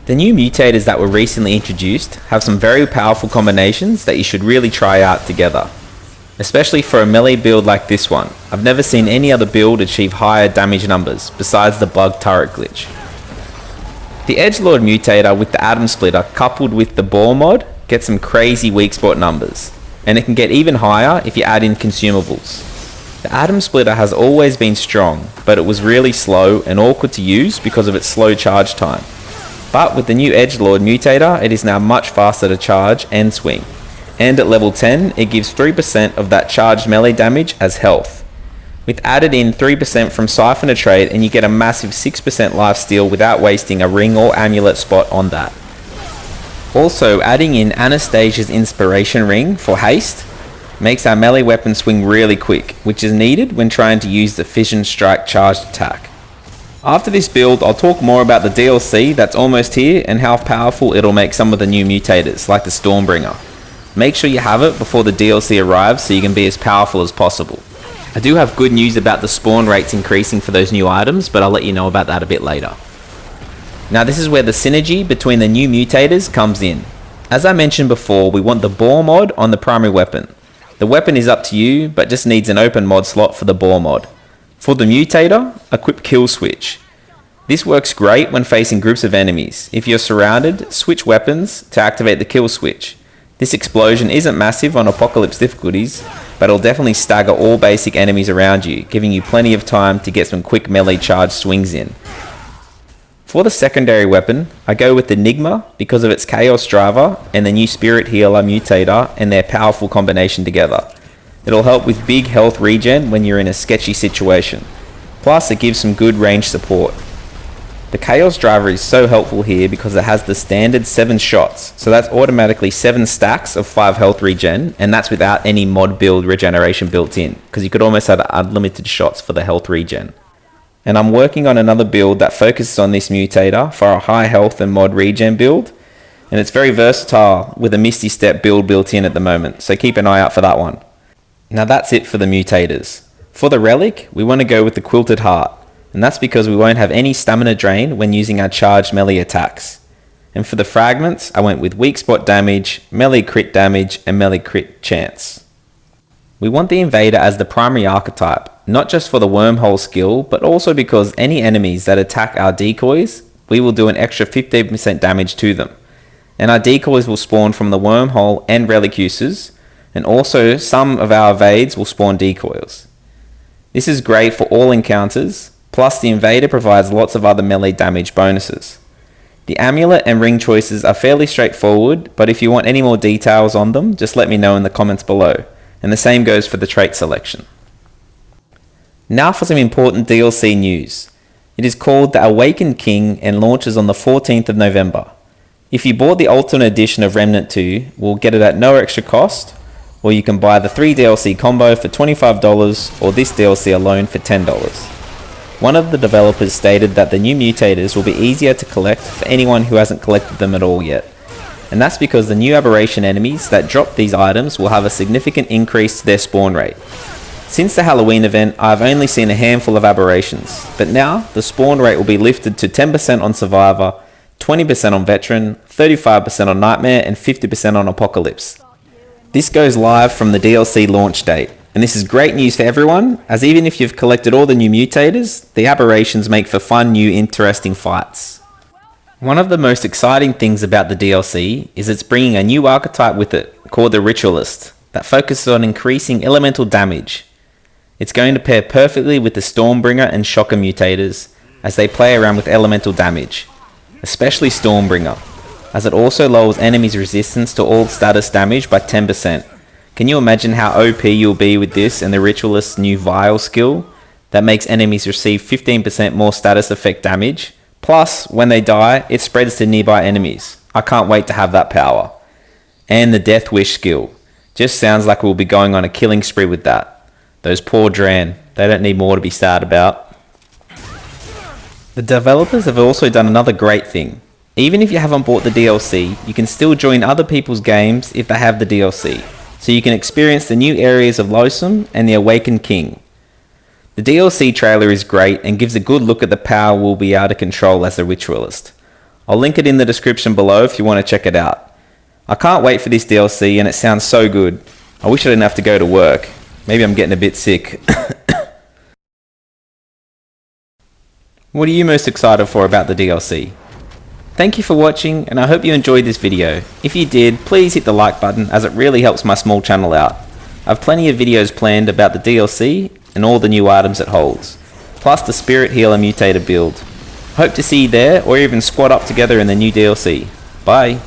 The new mutators that were recently introduced have some very powerful combinations that you should really try out together. Especially for a melee build like this one. I've never seen any other build achieve higher damage numbers besides the bug turret glitch. The Edgelord mutator with the Atom Splitter coupled with the Ball mod gets some crazy weak spot numbers, and it can get even higher if you add in consumables. The Atom Splitter has always been strong, but it was really slow and awkward to use because of its slow charge time. But with the new Edgelord mutator, it is now much faster to charge and swing. And at level 10, it gives 3% of that charged melee damage as health. With added in 3% from Siphon to trade, and you get a massive 6% lifesteal without wasting a ring or amulet spot on that. Also, adding in Anastasia's Inspiration Ring for haste makes our melee weapon swing really quick, which is needed when trying to use the Fission Strike charged attack. After this build, I'll talk more about the DLC that's almost here and how powerful it'll make some of the new mutators, like the Stormbringer. Make sure you have it before the DLC arrives so you can be as powerful as possible. I do have good news about the spawn rates increasing for those new items, but I'll let you know about that a bit later. Now this is where the synergy between the new mutators comes in. As I mentioned before, we want the Ball mod on the primary weapon. The weapon is up to you, but just needs an open mod slot for the Ball mod. For the mutator, equip Kill Switch. This works great when facing groups of enemies. If you're surrounded, switch weapons to activate the Kill Switch. This explosion isn't massive on Apocalypse difficulties, but it'll definitely stagger all basic enemies around you, giving you plenty of time to get some quick melee charge swings in. For the secondary weapon, I go with the Enigma because of its Chaos Driver and the new Spirit Healer mutator and their powerful combination together. It'll help with big health regen when you're in a sketchy situation. Plus it gives some good range support. The Chaos Driver is so helpful here because it has the standard 7 shots, so that's automatically 7 stacks of 5 health regen, and that's without any mod build regeneration built in, because you could almost have unlimited shots for the health regen. And I'm working on another build that focuses on this mutator for a high health and mod regen build, and it's very versatile with a Misty Step build built in at the moment, so keep an eye out for that one. Now that's it for the mutators. For the relic, we want to go with the Quilted Heart, and that's because we won't have any stamina drain when using our charged melee attacks. And for the fragments, I went with weak spot damage, melee crit damage, and melee crit chance. We want the Invader as the primary archetype, not just for the wormhole skill, but also because any enemies that attack our decoys, we will do an extra 15% damage to them. And our decoys will spawn from the wormhole and relic uses, and also some of our evades will spawn decoys. This is great for all encounters, plus the Invader provides lots of other melee damage bonuses. The amulet and ring choices are fairly straightforward, but if you want any more details on them, just let me know in the comments below, and the same goes for the trait selection. Now for some important DLC news. It is called the Awakened King and launches on the 14th of November. If you bought the Ultimate Edition of Remnant 2, we'll get it at no extra cost, or you can buy the 3 DLC combo for $25 or this DLC alone for $10. One of the developers stated that the new mutators will be easier to collect for anyone who hasn't collected them at all yet. And that's because the new aberration enemies that drop these items will have a significant increase to their spawn rate. Since the Halloween event, I've only seen a handful of aberrations, but now the spawn rate will be lifted to 10% on Survivor, 20% on Veteran, 35% on Nightmare, and 50% on Apocalypse. This goes live from the DLC launch date, and this is great news for everyone, as even if you've collected all the new mutators, the aberrations make for fun new interesting fights. One of the most exciting things about the DLC is it's bringing a new archetype with it, called the Ritualist, that focuses on increasing elemental damage. It's going to pair perfectly with the Stormbringer and Shocker mutators, as they play around with elemental damage, especially Stormbringer, as it also lowers enemies' resistance to all status damage by 10%. Can you imagine how OP you'll be with this and the Ritualist's new Vial skill that makes enemies receive 15% more status effect damage? Plus, when they die, it spreads to nearby enemies. I can't wait to have that power. And the Death Wish skill. Just sounds like we'll be going on a killing spree with that. Those poor Dran, they don't need more to be sad about. The developers have also done another great thing. Even if you haven't bought the DLC, you can still join other people's games if they have the DLC, so you can experience the new areas of Loathsome and the Awakened King. The DLC trailer is great and gives a good look at the power we'll be able to control as a Ritualist. I'll link it in the description below if you want to check it out. I can't wait for this DLC and it sounds so good. I wish I didn't have to go to work. Maybe I'm getting a bit sick. What are you most excited for about the DLC? Thank you for watching, and I hope you enjoyed this video. If you did, please hit the like button as it really helps my small channel out. I have plenty of videos planned about the DLC and all the new items it holds, plus the Spirit Healer Mutator build. Hope to see you there, or even squad up together in the new DLC. Bye!